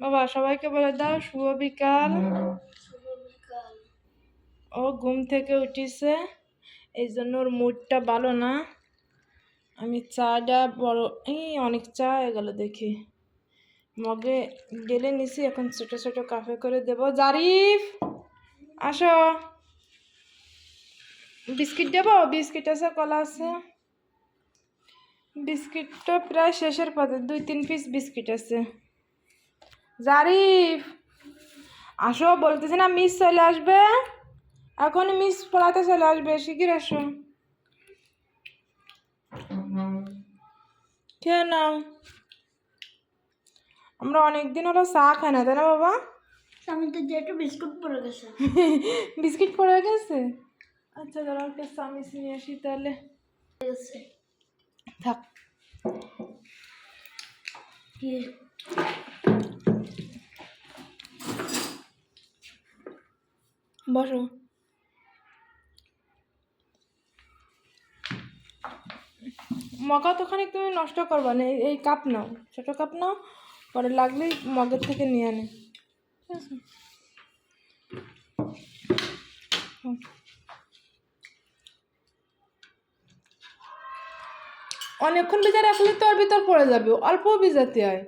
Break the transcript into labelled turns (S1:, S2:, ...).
S1: বাবা সবাইকে বলে দাও শুভ বিকাল। ও ঘুম থেকে উঠিছে, এই জন্য ওর মুডটা ভালো না। আমি চাটা বড় অনেক চা হয়ে গেল দেখি, মগে গেলে নিছি, এখন ছোট ছোট কাফে করে দেব। জারিফ আসো, বিস্কিট দেবো? বিস্কিট আছে, কলা আছে। বিস্কিটটা প্রায় শেষের পথে, 2-3 পিস বিস্কিট আছে। জারিফ আসো, বলতেছি না মিস চলে আসবে, এখন মিস পড়াতে চলে আসবে, শিগগির আসো। খেয়ে নাও। আমরা অনেকদিন হলো চা খাই না, তাই না বাবা?
S2: আমি তো যেটা বিস্কুট পড়ে গেছে।
S1: বিস্কিট পড়ে গেছে? আচ্ছা দাঁড়াও, একটা চামিচ নিয়ে আসি তাহলে। থাক। বসো। মগা তো খানিক তুমি নষ্ট করবা না, এই কাপ নাও, ছোট কাপ নাও, পরে লাগলেই মগের থেকে নিয়ে আনে। ঠিক আছে? অনেকক্ষণ ভিজা রাখলে তো ওর ভিতর পড়ে যাবে, অল্প ভিজাতে হয়।